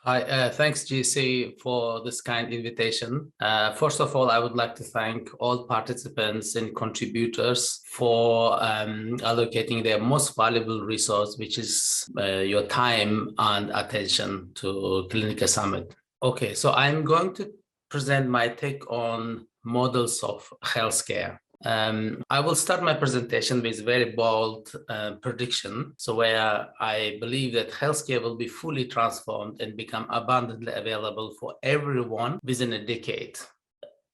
Hi, thanks GC for this kind invitation. First of all, I would like to thank all participants and contributors for allocating their most valuable resource, which is your time and attention to Clinica Summit. Okay, so I'm going to present my take on models of healthcare. I will start my presentation with a very bold prediction. So where I believe that healthcare will be fully transformed and become abundantly available for everyone within a decade.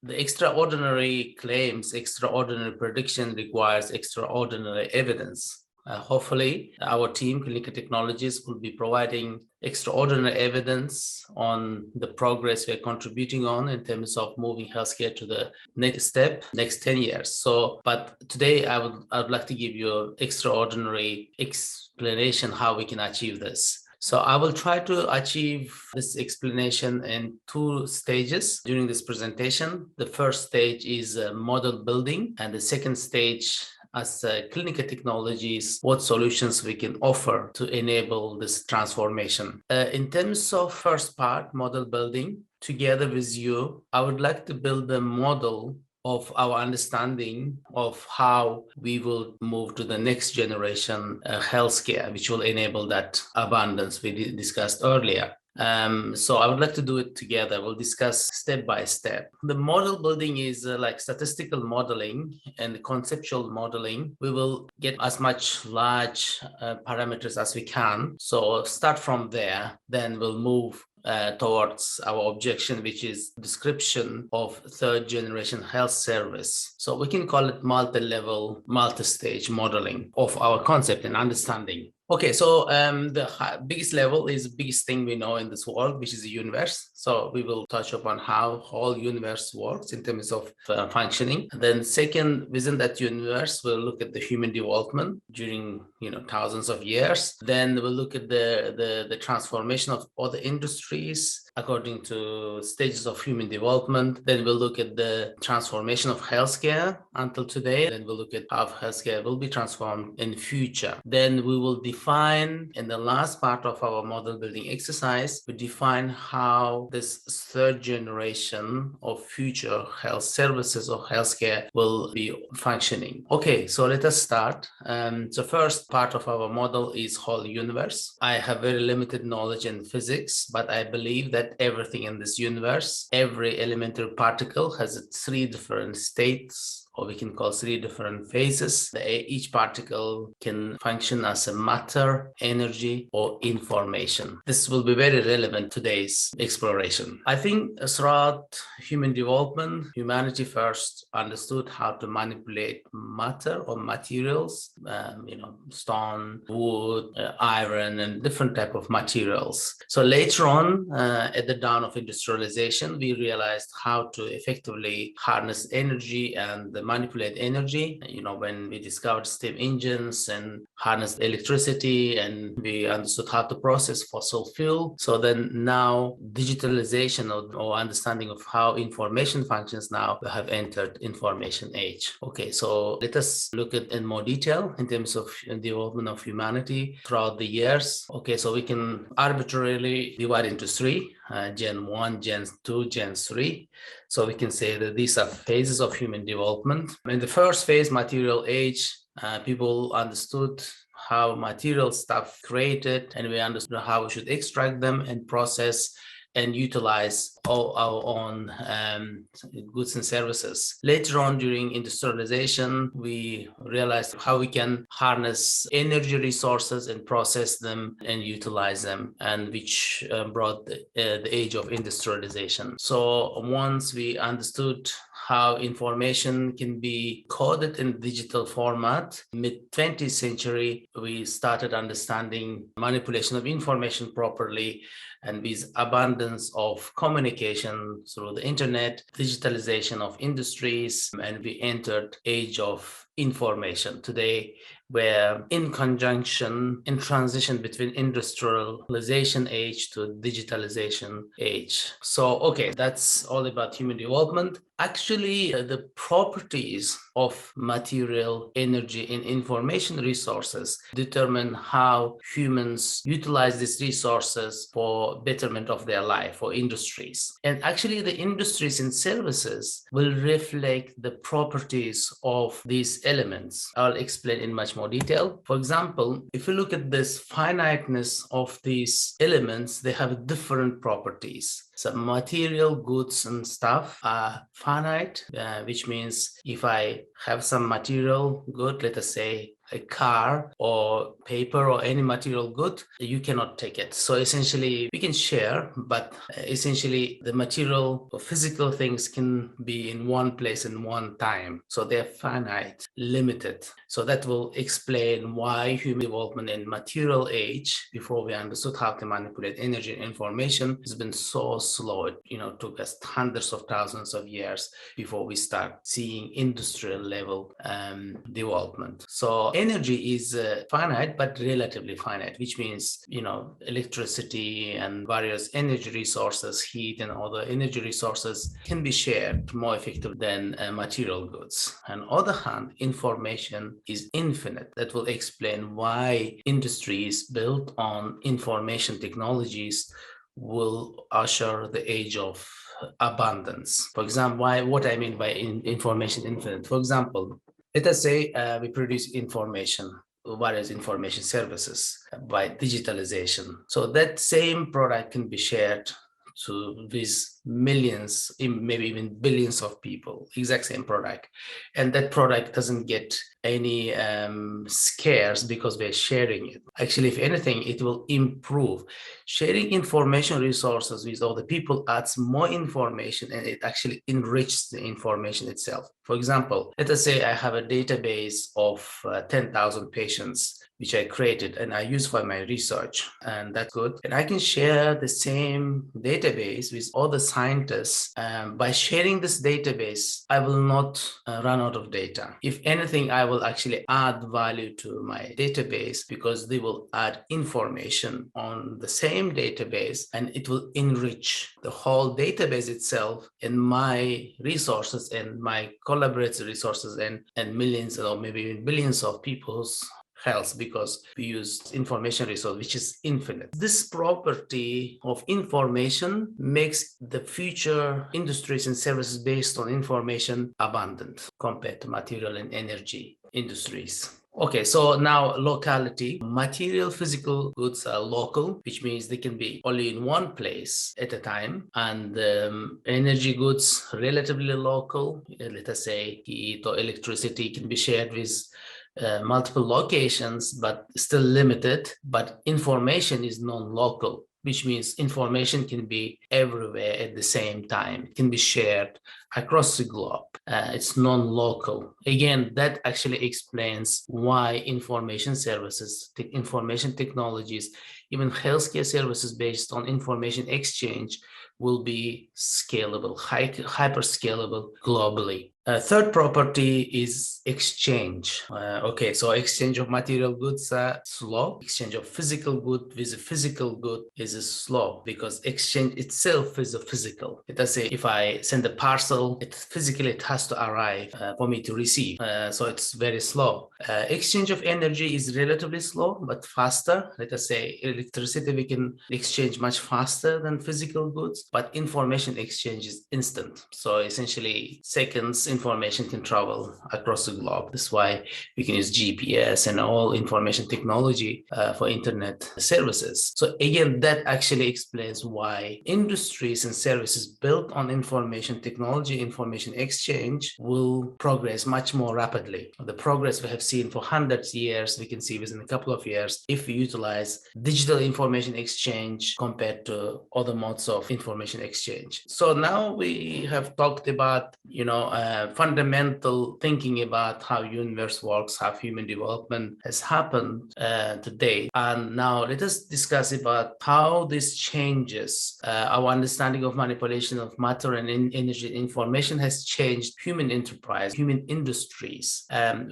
The extraordinary claims, extraordinary prediction requires extraordinary evidence. Hopefully, our team, Clinica Technologies, will be providing extraordinary evidence on the progress we're contributing on in terms of moving healthcare to the next step, next 10 years. But today I would like to give you an extraordinary explanation how we can achieve this. So I will try to achieve this explanation in two stages during this presentation. The first stage is model building, and the second stage as Clinica Technologies, what solutions we can offer to enable this transformation. In terms of first part, model building, together with you, I would like to build a model of our understanding of how we will move to the next generation healthcare, which will enable that abundance we discussed earlier. So I would like to do it together. We'll discuss step by step. The model building is like statistical modeling and conceptual modeling. We will get as much large parameters as we can. So start from there, then we'll move towards our objection, which is description of third generation health service. So we can call it multi-level, multi-stage modeling of our concept and understanding. Okay, so the biggest level is the biggest thing we know in this world, which is the universe. So we will touch upon how whole universe works in terms of functioning. And then second, within that universe, we'll look at the human development during thousands of years. Then we'll look at the transformation of other industries according to stages of human development. Then we'll look at the transformation of healthcare until today. Then we'll look at how healthcare will be transformed in the future. Then we will define, in the last part of our model building exercise, we define how this third generation of future health services or healthcare will be functioning. Okay, so let us start. The first part of our model is whole universe. I have very limited knowledge in physics, but I believe that everything in this universe, every elementary particle has three different states, or we can call three different phases. Each particle can function as a matter, energy, or information. This will be very relevant to today's exploration. I think throughout human development, humanity first understood how to manipulate matter or materials, stone, wood, iron, and different type of materials. So later on, at the dawn of industrialization, we realized how to effectively harness energy and manipulate energy. When we discovered steam engines and harnessed electricity, and we understood how to process fossil fuel. So then now digitalization or understanding of how information functions now have entered information age. Okay, so let us look at in more detail in terms of development of humanity throughout the years. Okay, so we can arbitrarily divide into three, Gen 1, Gen 2, Gen 3. So we can say that these are phases of human development. In the first phase, material age, people understood how material stuff created, and we understood how we should extract them and process and utilize all our own goods and services. Later on, during industrialization, we realized how we can harness energy resources and process them and utilize them, and which brought the age of industrialization. So once we understood how information can be coded in digital format, mid-20th century, we started understanding manipulation of information properly, and with abundance of communication through the internet, digitalization of industries, and we entered age of information today, where in conjunction, in transition between industrialization age to digitalization age. So, okay, that's all about human development. Actually, the properties of material, energy, and information resources determine how humans utilize these resources for betterment of their life or industries. And actually, the industries and services will reflect the properties of these elements. I'll explain in much more detail. For example, if you look at this finiteness of these elements, they have different properties. Some material goods and stuff are finite, which means if I have some material good, let us say a car or paper or any material good, you cannot take it. So essentially we can share, but essentially the material or physical things can be in one place in one time. So they're finite, limited. So that will explain why human development in material age, before we understood how to manipulate energy and information, has been so slow. It took us hundreds of thousands of years before we start seeing industrial level development. So energy is finite, but relatively finite, which means, electricity and various energy resources, heat and other energy resources can be shared more effectively than material goods. On the other hand, information is infinite. That will explain why industries built on information technologies will usher the age of abundance. For example, what I mean by information infinite. For example, let us say we produce information, various information services by digitalization. So that same product can be shared to these millions, maybe even billions of people, exact same product. And that product doesn't get any scarce because we're sharing it. Actually, if anything, it will improve. Sharing information resources with other people adds more information, and it actually enriches the information itself. For example, let us say I have a database of 10,000 patients which I created and I use for my research, and that's good. And I can share the same database with other scientists. By sharing this database, I will not run out of data. If anything, I will actually add value to my database because they will add information on the same database, and it will enrich the whole database itself and my resources and my collaborative resources and millions or maybe even billions of people's health, because we use information resource which is infinite. This property of information makes the future industries and services based on information abundant compared to material and energy industries. Okay, so now locality. Material physical goods are local, which means they can be only in one place at a time. And energy goods, relatively local. Let us say heat or electricity can be shared with multiple locations, but still limited. But information is non-local, which means information can be everywhere at the same time. It can be shared across the globe. It's non-local. Again, that actually explains why information services, information technologies, even healthcare services based on information exchange will be scalable, hyper scalable globally. Third property is exchange. Okay, so exchange of material goods are slow. Exchange of physical good with a physical good is slow because exchange itself is a physical. Let us say if I send a parcel, it has to arrive for me to receive. So it's very slow. Exchange of energy is relatively slow, but faster. Let us say electricity, we can exchange much faster than physical goods, but information exchange is instant. So essentially seconds, information can travel across the globe. That's why we can use GPS and all information technology for internet services. So again, that actually explains why industries and services built on information technology, information exchange will progress much more rapidly. The progress we have seen for hundreds of years, we can see within a couple of years if we utilize digital information exchange compared to other modes of information exchange. So now we have talked about, fundamental thinking about how universe works, how human development has happened today. And now let us discuss about how this changes our understanding of manipulation of matter and energy information has changed human enterprise, human industries.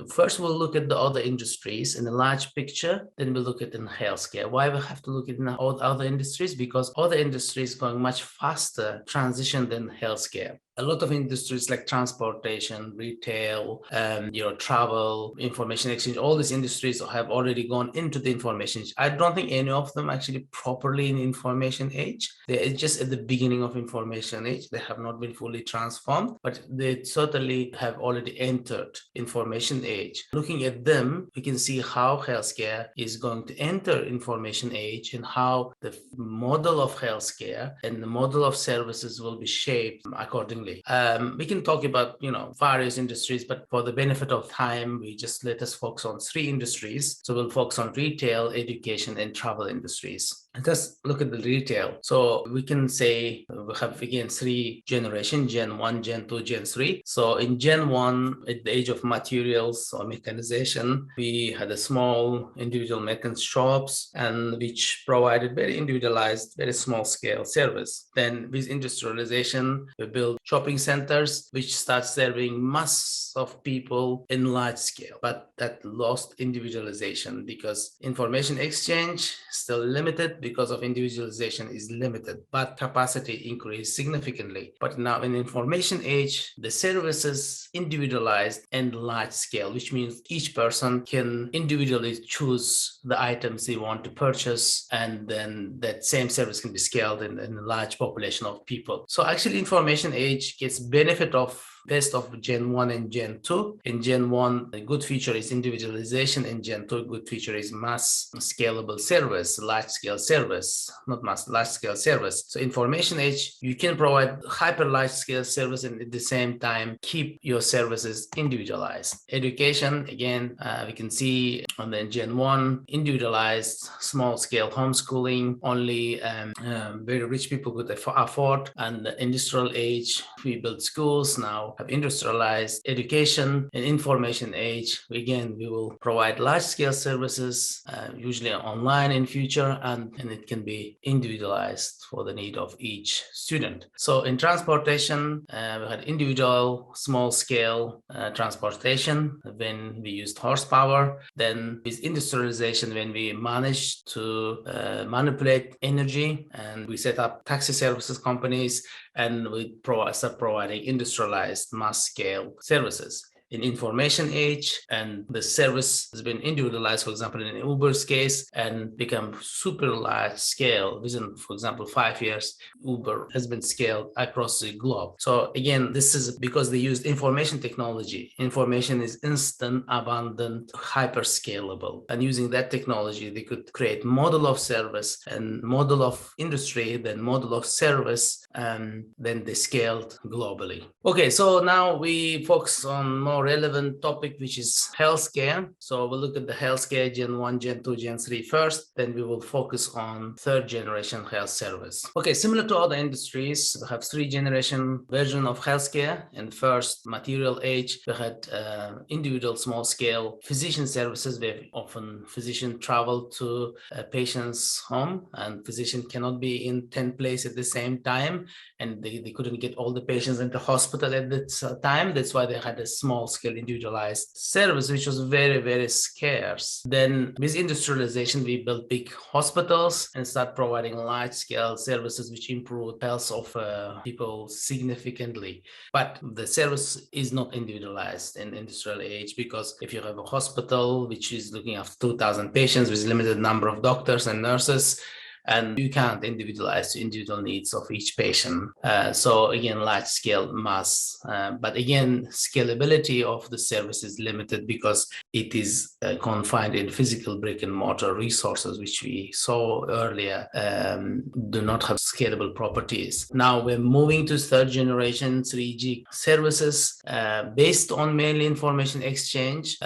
First, we'll look at the other industries in a large picture, then we'll look at in healthcare. Why we have to look at all other industries? Because other industries going much faster transition than healthcare. a lot of industries like transportation, retail, travel, information exchange, all these industries have already gone into the information age. I don't think any of them actually properly in information age. They're just at the beginning of information age. They have not been fully transformed, but they certainly have already entered information age. Looking at them, we can see how healthcare is going to enter information age and how the model of healthcare and the model of services will be shaped accordingly. We can talk about, various industries, but for the benefit of time, let us focus on 3 industries. So we'll focus on retail, education, and travel industries. Let's look at the retail. So we can say we have again 3 generations, Gen 1, Gen 2, Gen 3. So in Gen 1, at the age of materials or mechanization, we had a small individual mechanic shops and which provided very individualized, very small scale service. Then with industrialization, we built shopping centers, which start serving mass of people in large scale, but that lost individualization because information exchange still limited because of individualization is limited, but capacity increased significantly. But now in information age, the services individualized and large scale, which means each person can individually choose the items they want to purchase, and then that same service can be scaled in a large population of people. So actually information age gets benefit of best of Gen 1 and Gen 2. In Gen 1, a good feature is individualization. In Gen 2, a good feature is mass scalable service, large scale service, not mass, large scale service. So information age, you can provide hyper large scale service and at the same time keep your services individualized. Education, again, we can see on the Gen 1, individualized small scale homeschooling, only very rich people could afford. And the industrial age, we build schools now, have industrialized education and information age. Again, we will provide large-scale services, usually online in future, and it can be individualized for the need of each student. So in transportation, we had individual, small-scale transportation when we used horsepower. Then with industrialization, when we managed to manipulate energy and we set up taxi services companies, and we start providing industrialized mass-scale services. In information age, and the service has been individualized, for example, in Uber's case, and become super large scale. Within, for example, 5 years, Uber has been scaled across the globe. So again, this is because they used information technology. Information is instant, abundant, hyper scalable. And using that technology, they could create model of service and model of industry, then model of service, and then they scaled globally. Okay, so now we focus on more relevant topic, which is healthcare. So we'll look at the healthcare Gen 1, Gen 2, Gen 3 first, then we will focus on 3rd generation health service. Okay, similar to other industries, we have 3 generation version of healthcare. In first material age, we had individual small scale physician services where often physician travel to a patient's home and physician cannot be in 10 places at the same time, and they couldn't get all the patients into hospital at that time. That's why they had a small scale individualized service, which was very, very scarce. Then with industrialization, we built big hospitals and start providing large scale services, which improved health of people significantly. But the service is not individualized in industrial age, because if you have a hospital which is looking after 2,000 patients with limited number of doctors and nurses, and you can't individualize the individual needs of each patient. So again, large scale mass, but again, scalability of the service is limited because it is confined in physical brick and mortar resources, which we saw earlier, do not have scalable properties. Now we're moving to 3rd generation 3G services based on mainly information exchange,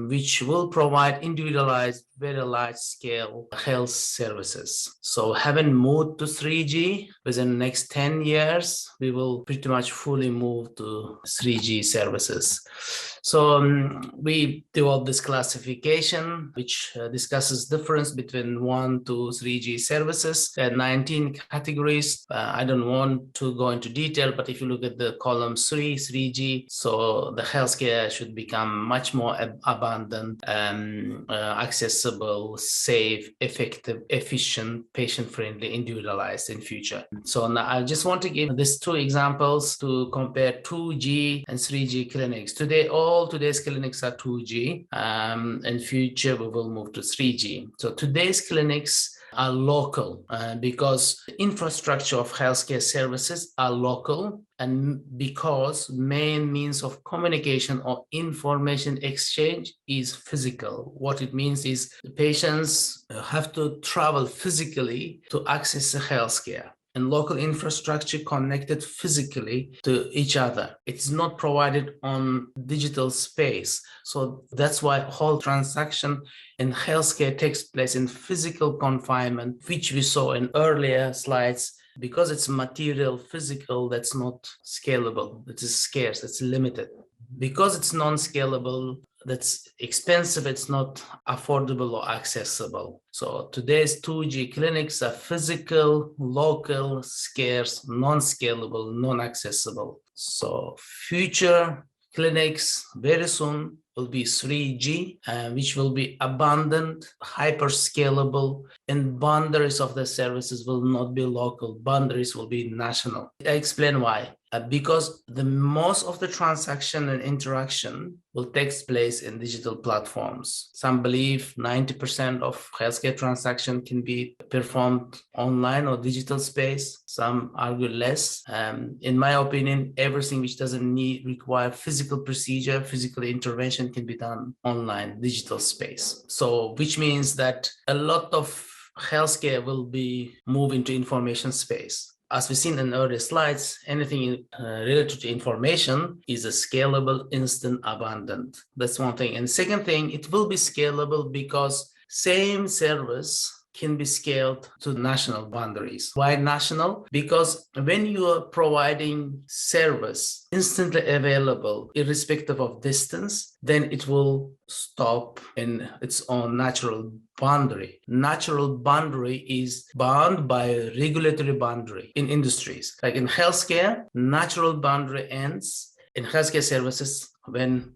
which will provide individualized, very large scale health services. So having moved to 3G, within the next 10 years, we will pretty much fully move to 3G services. So we developed this classification, which discusses difference between 1 to 3G services and 19 categories. I don't want to go into detail, but if you look at the column 3G, so the healthcare should become much more abundant, accessible, safe, effective, efficient, patient-friendly, individualized in future. So now I just want to give these two examples to compare 2G and 3G clinics. Today's clinics are 2G. In future, we will move to 3G. So today's clinics are local because the infrastructure of healthcare services are local, and because main means of communication or information exchange is physical. What it means is the patients have to travel physically to access the healthcare, and local infrastructure connected physically to each other. It's not provided on digital space. So that's why whole transaction in healthcare takes place in physical confinement, which we saw in earlier slides. Because it's material, physical, that's not scalable. It is scarce, it's limited. Because it's non-scalable, that's expensive, it's not affordable or accessible. So today's 2G clinics are physical, local, scarce, non-scalable, non-accessible. So future clinics very soon will be 3G, which will be abundant, hyper-scalable, and boundaries of the services will not be local, boundaries will be national. I explain why. Because the most of the transaction and interaction will take place in digital platforms. Some believe 90% of healthcare transaction can be performed online or digital space. Some argue less. In my opinion, everything which doesn't require physical procedure, physical intervention can be done online, digital space. So which means that a lot of healthcare will be moved into information space. As we've seen in earlier slides, anything related to information is a scalable, instant, abundant. That's one thing. And second thing, it will be scalable because same service can be scaled to national boundaries. Why national? Because when you are providing service instantly available, irrespective of distance, then it will stop in its own natural boundary. Natural boundary is bound by a regulatory boundary in industries. Like in healthcare, natural boundary ends in healthcare services when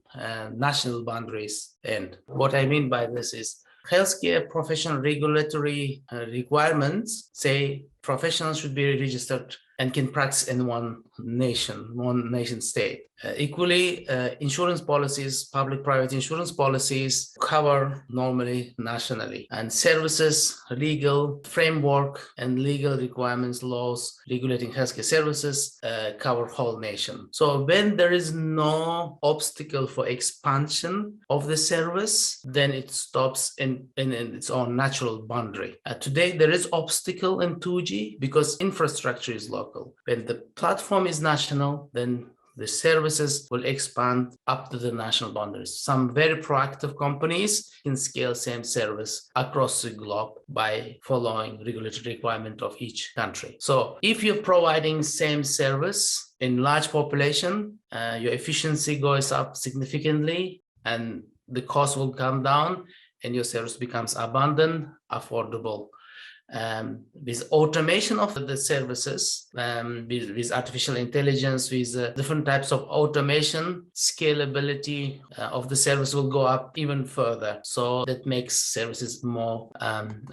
national boundaries end. What I mean by this is healthcare professional regulatory requirements say professionals should be registered and can practice in one nation state. Equally, insurance policies, public-private insurance policies cover normally nationally, and services, legal framework, and legal requirements, laws regulating healthcare services cover whole nation. So when there is no obstacle for expansion of the service, then it stops in its own natural boundary. Today, there is obstacle in 2G because infrastructure is local. When the platform is national, then the services will expand up to the national boundaries. Some very proactive companies can scale same service across the globe by following regulatory requirement of each country. So if you're providing same service in large population, your efficiency goes up significantly and the cost will come down and your service becomes abundant, affordable. With automation of the services, with artificial intelligence, with different types of automation, scalability of the service will go up even further. So that makes services more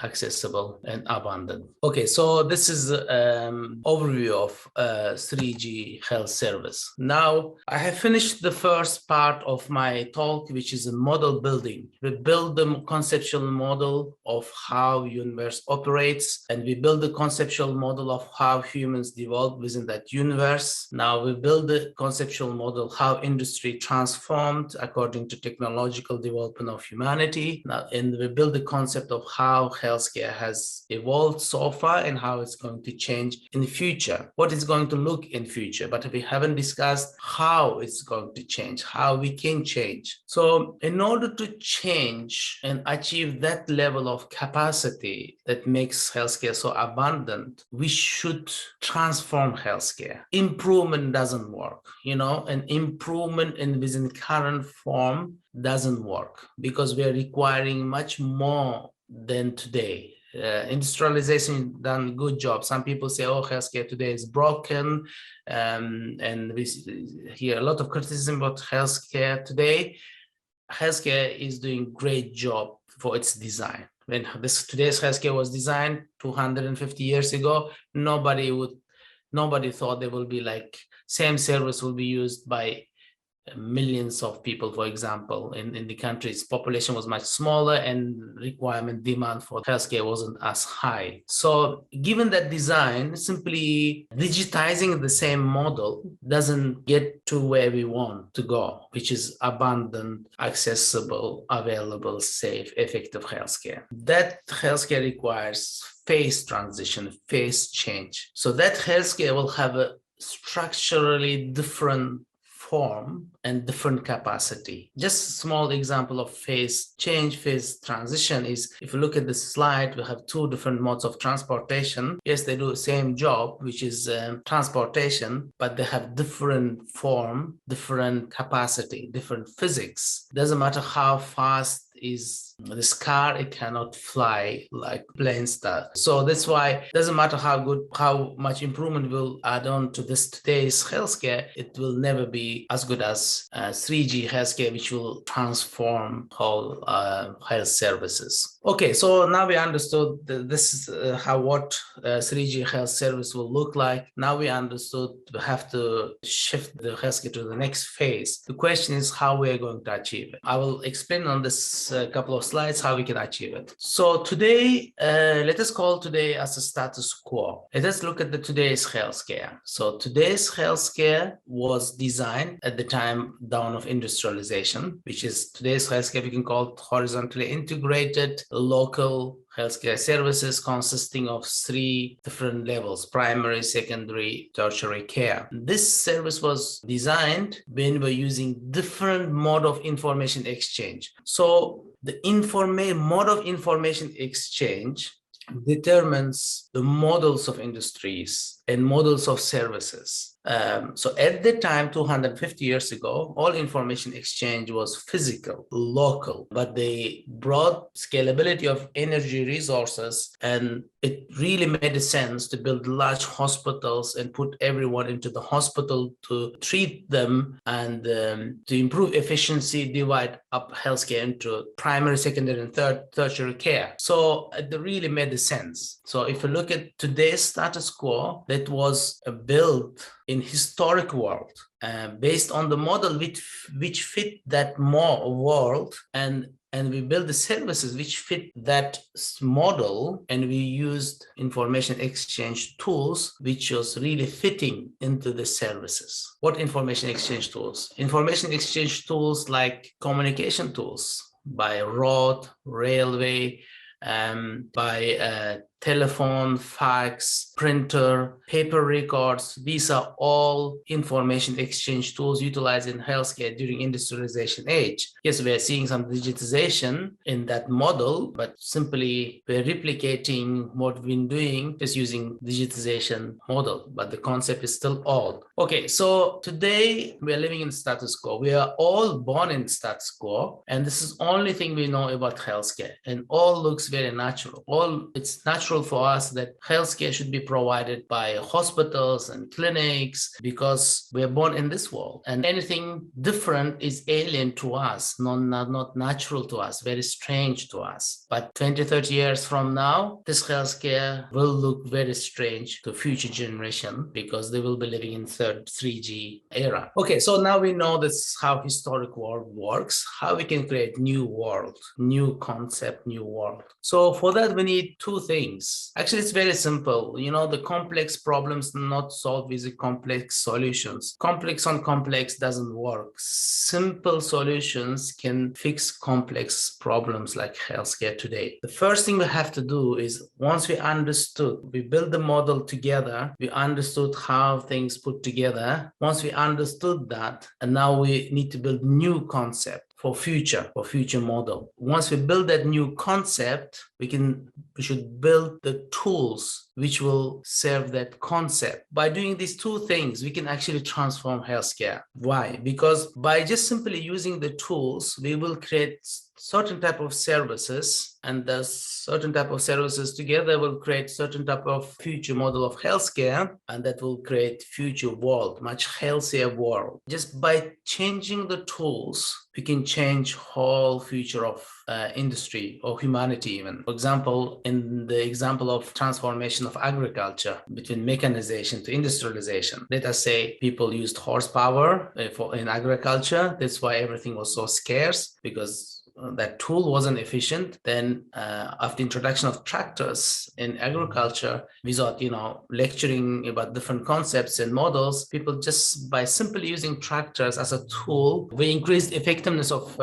accessible and abundant. Okay, so this is overview of 3G health service. Now, I have finished the first part of my talk, which is a model building. We build the conceptual model of how universe operates, and we build the conceptual model of how humans develop within that universe. Now we build the conceptual model how industry transformed according to technological development of humanity. Now, and we build the concept of how healthcare has evolved so far and how it's going to change in the future, what it's going to look in future, but we haven't discussed how it's going to change, how we can change. So in order to change and achieve that level of capacity that makes makes healthcare so abundant, we should transform healthcare. Improvement doesn't work, an improvement within current form doesn't work because we are requiring much more than today. Industrialization done a good job. Some people say, oh, healthcare today is broken. And we hear a lot of criticism about healthcare today. Healthcare is doing a great job for its design. When today's healthcare was designed 250 years ago, nobody thought there will be like same service will be used by millions of people. For example, in the country's population was much smaller and demand for healthcare wasn't as high. So given that design, simply digitizing the same model doesn't get to where we want to go, which is abundant, accessible, available, safe, effective healthcare. That healthcare requires phase transition, phase change. So that healthcare will have a structurally different form and different capacity. Just a small example of phase change, phase transition is, if you look at the slide, we have two different modes of transportation. Yes, they do the same job, which is transportation, but they have different form, different capacity, different physics. Doesn't matter how fast is this car, it cannot fly like planes does. So that's why it doesn't matter how much improvement will add on to today's healthcare, it will never be as good as 3G healthcare, which will transform whole health services. Okay, so now we understood this is what 3G health service will look like. Now we understood we have to shift the healthcare to the next phase. The question is how we are going to achieve it. I will explain on this couple of slides how we can achieve it. So today, let us call today as a status quo. Let us look at today's healthcare. So today's healthcare was designed at the time dawn of industrialization, which is today's healthcare we can call it horizontally integrated local healthcare services consisting of 3 different levels: primary, secondary, tertiary care. This service was designed when we're using different mode of information exchange. So the mode of information exchange determines the models of industries and models of services. So at the time, 250 years ago, all information exchange was physical, local, but they brought scalability of energy resources, and it really made sense to build large hospitals and put everyone into the hospital to treat them and to improve efficiency, divide up healthcare into primary, secondary, and tertiary care. So it really made sense. So if you look at today's status quo, that was built in historic world based on the model which fit that world, and we build the services which fit that model, and we used information exchange tools which was really fitting into the services. What information exchange tools? Information exchange tools like communication tools by road, railway, by telephone, fax, printer, paper records. These are all information exchange tools utilized in healthcare during industrialization age. Yes, we are seeing some digitization in that model, but simply we're replicating what we've been doing just using digitization model, but the concept is still old. Okay, so today we are living in status quo. We are all born in status quo, and this is the only thing we know about healthcare, and all looks very natural. It's natural for us that healthcare should be provided by hospitals and clinics because we are born in this world, and anything different is alien to us, not natural to us, very strange to us. But 20-30 years from now, this healthcare will look very strange to future generation because they will be living in 3G era. Okay, so now we know this is how historic world works, how we can create new world, new concept, new world. So for that, we need 2 things. Actually, it's very simple. The complex problems not solved with the complex solutions. Complex on complex doesn't work. Simple solutions can fix complex problems like healthcare today. The first thing we have to do is, once we build the model together, we understood how things put together. Once we understood that, and now we need to build new concept. for future model. Once we build that new concept, we should build the tools which will serve that concept. By doing these two things, we can actually transform healthcare. Why? Because by just simply using the tools, we will create certain type of services, and the certain type of services together will create certain type of future model of healthcare, and that will create future world, much healthier world. Just by changing the tools, we can change whole future of industry or humanity even. For example, in the example of transformation of agriculture between mechanization to industrialization, let us say people used horsepower in agriculture. That's why everything was so scarce, because that tool wasn't efficient. Then after introduction of tractors in agriculture, without lecturing about different concepts and models, people just by simply using tractors as a tool, we increased effectiveness of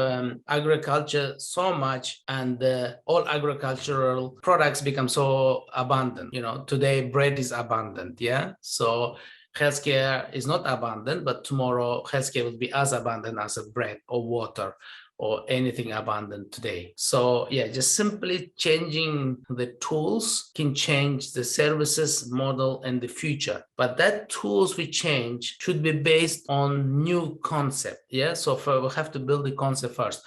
agriculture so much, and all agricultural products become so abundant. Today bread is abundant, so healthcare is not abundant, but tomorrow healthcare will be as abundant as a bread or water or anything abundant today. So just simply changing the tools can change the services model in the future. But that tools we change should be based on new concept. So we have to build the concept first.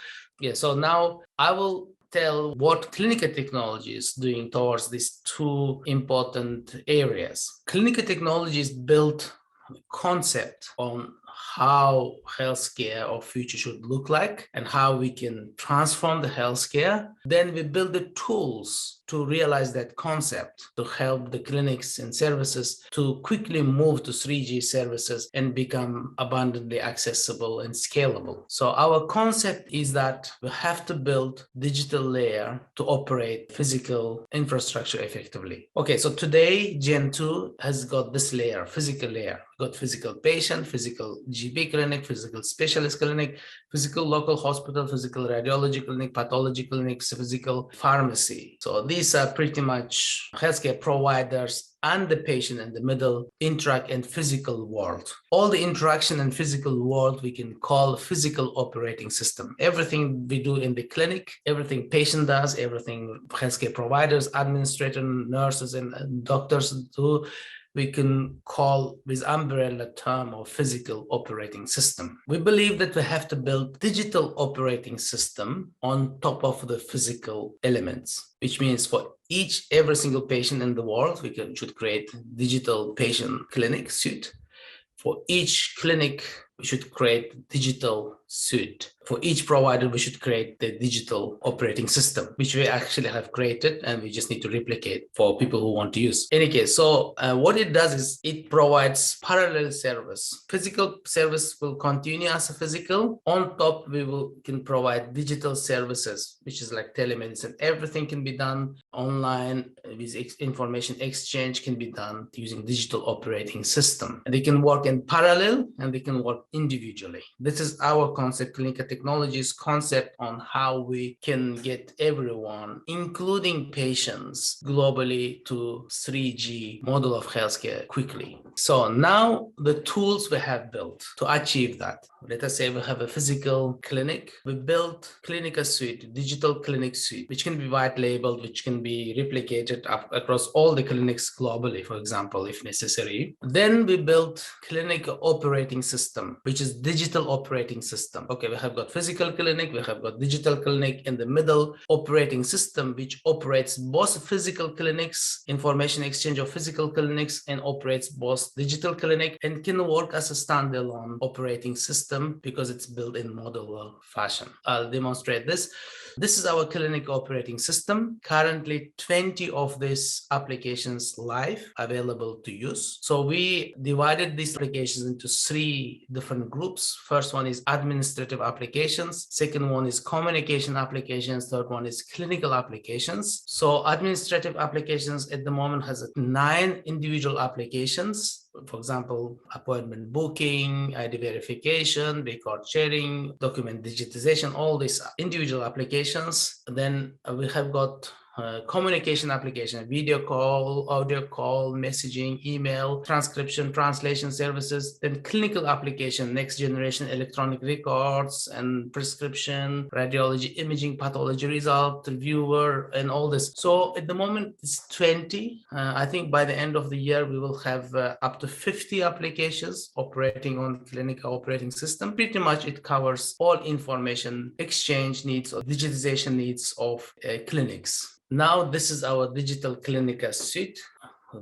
So now I will tell what Clinica Technologies is doing towards these two important areas. Clinica Technologies built a concept on how healthcare of future should look like and how we can transform the healthcare. Then we build the tools to realize that concept, to help the clinics and services to quickly move to 3G services and become abundantly accessible and scalable. So our concept is that we have to build digital layer to operate physical infrastructure effectively. Okay, so today Gen 2 has got this layer, physical layer. Got physical patient, physical GP clinic, physical specialist clinic, physical local hospital, physical radiology clinic, pathology clinics, physical pharmacy. So these are pretty much healthcare providers and the patient in the middle interact in physical world. All the interaction in physical world we can call physical operating system. Everything we do in the clinic, everything patient does, everything healthcare providers, administrators, nurses, and doctors do, we can call with umbrella term of physical operating system. We believe that we have to build digital operating system on top of the physical elements, which means for every single patient in the world, we should create digital patient clinic suite. For each clinic, we should create digital suite. For each provider, we should create the digital operating system, which we actually have created, and we just need to replicate for people who want to use. In any case, so what it does is it provides parallel service. Physical service will continue as a physical. On top, can provide digital services, which is like telemedicine. Everything can be done online with information exchange can be done using digital operating system. And they can work in parallel and they can work individually. This is our concept, Clinica Technologies concept on how we can get everyone, including patients, globally to 3G model of healthcare quickly. So now the tools we have built to achieve that. Let us say we have a physical clinic. We built Clinica Suite, digital clinic suite, which can be white labeled, which can be replicated across all the clinics globally, for example, if necessary. Then we built Clinica Operating System, which is digital operating system. Okay, we have got physical clinic, we have got digital clinic in the middle, operating system, which operates both physical clinics, information exchange of physical clinics, and operates both digital clinic and can work as a standalone operating system because it's built in modular fashion. I'll demonstrate this. This is our clinic operating system. Currently, 20 of these applications live, available to use. So we divided these applications into 3 different groups. First one is administrative applications. Second one is communication applications. Third one is clinical applications. So administrative applications at the moment has 9 individual applications. For example, appointment booking, ID verification, record sharing, document digitization, all these individual applications. Then we have got communication application, video call, audio call, messaging, email, transcription, translation services, then clinical application, next generation electronic records and prescription, radiology, imaging, pathology result, reviewer, and all this. So at the moment it's 20. I think by the end of the year, we will have up to 50 applications operating on Clinica operating system. Pretty much it covers all information exchange needs or digitization needs of clinics. Now, this is our digital Clinica suite.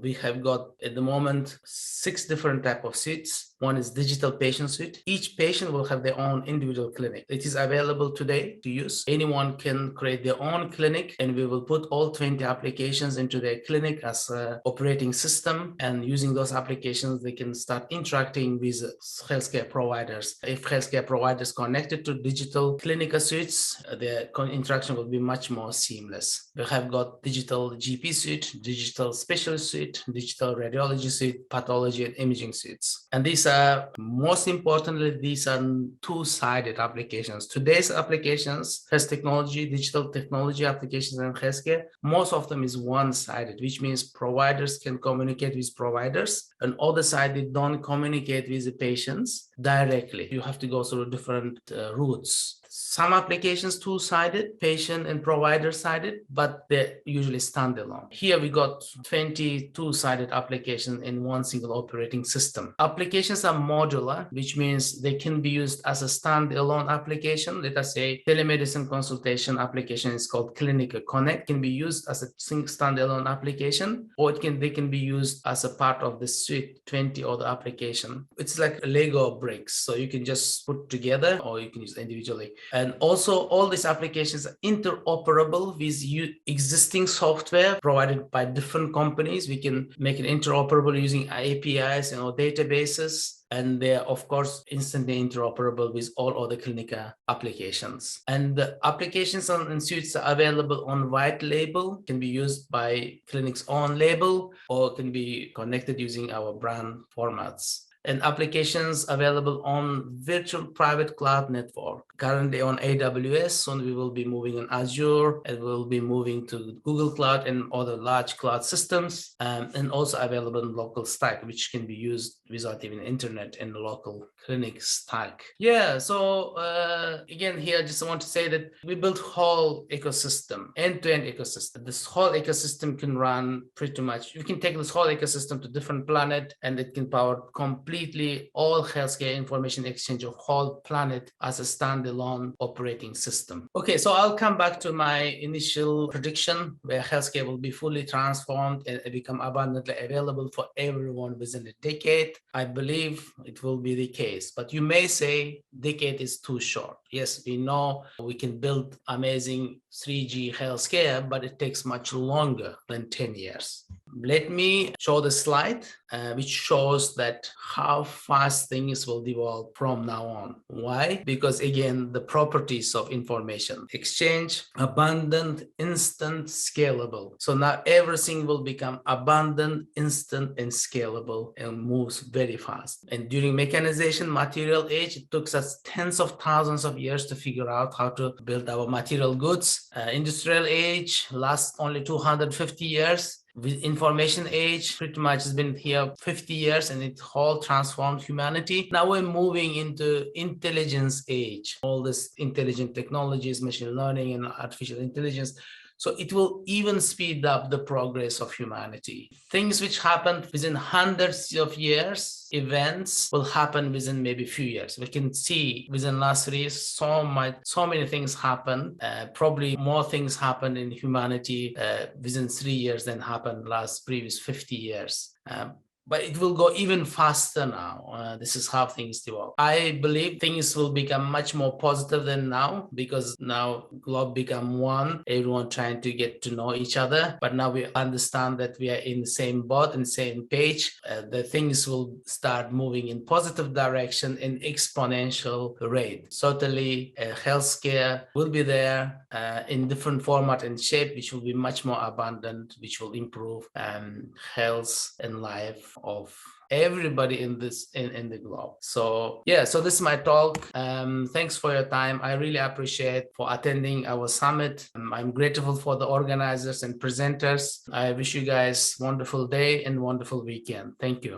We have got at the moment 6 different type of suites. One is digital patient suite. Each patient will have their own individual clinic. It is available today to use. Anyone can create their own clinic, and we will put all 20 applications into their clinic as an operating system. And using those applications, they can start interacting with healthcare providers. If healthcare providers connected to digital Clinica suites, their interaction will be much more seamless. We have got digital GP suite, digital specialist suite, digital radiology suite, pathology and imaging suites. And these are, most importantly, these are two-sided applications. Today's applications, health technology, digital technology applications in healthcare, most of them is one-sided, which means providers can communicate with providers, and other side, they don't communicate with the patients directly. You have to go through different routes. Some applications two-sided, patient and provider-sided, but they're usually standalone. Here we got 20 two-sided applications in one single operating system. Applications are modular, which means they can be used as a standalone application. Let us say telemedicine consultation application is called Clinica Connect, can be used as a standalone application, or they can be used as a part of the suite, 20 other application. It's like Lego bricks, so you can just put together or you can use individually. And also all these applications are interoperable with existing software provided by different companies. We can make it interoperable using APIs and databases. And they're, of course, instantly interoperable with all other Clinica applications. And the applications and suites are available on white label, can be used by clinic's own label, or can be connected using our brand formats. And applications available on virtual private cloud network, currently on AWS. Soon we will be moving on Azure, and we'll be moving to Google Cloud and other large cloud systems, and also available in local stack, which can be used without even internet in the local clinic stack. Yeah, so again, here I just want to say that we built whole ecosystem, end-to-end ecosystem. This whole ecosystem can run pretty much, you can take this whole ecosystem to different planet, and it can power completely all healthcare information exchange of whole planet as a standalone operating system. Okay, so I'll come back to my initial prediction where healthcare will be fully transformed and become abundantly available for everyone within a decade. I believe it will be the case, but you may say decade is too short. Yes, we know we can build amazing 3G healthcare, but it takes much longer than 10 years. Let me show the slide, which shows that how fast things will develop from now on. Why? Because again, the properties of information exchange, abundant, instant, scalable. So now everything will become abundant, instant, and scalable, and moves very fast. And during mechanization, material age, it took us tens of thousands of years to figure out how to build our material goods. Industrial age lasts only 250 years. With information age, pretty much has been here 50 years, and it all transformed humanity. Now we're moving into intelligence age. All this intelligent technologies, machine learning and artificial intelligence. So it will even speed up the progress of humanity. Things which happened within hundreds of years, events will happen within maybe a few years. We can see within last 3 years, so many things happen. Probably more things happened in humanity within 3 years than happened last previous 50 years. But it will go even faster now. This is how things develop. I believe things will become much more positive than now, because now globe become one, everyone trying to get to know each other. But now we understand that we are in the same boat and same page. The things will start moving in positive direction in exponential rate. Certainly, healthcare will be there in different format and shape, which will be much more abundant, which will improve health and life everybody in the globe. So yeah, so this is my talk. Thanks for your time. I really appreciate for attending our summit. I'm grateful for the organizers and presenters. I wish you guys wonderful day and wonderful weekend. Thank you.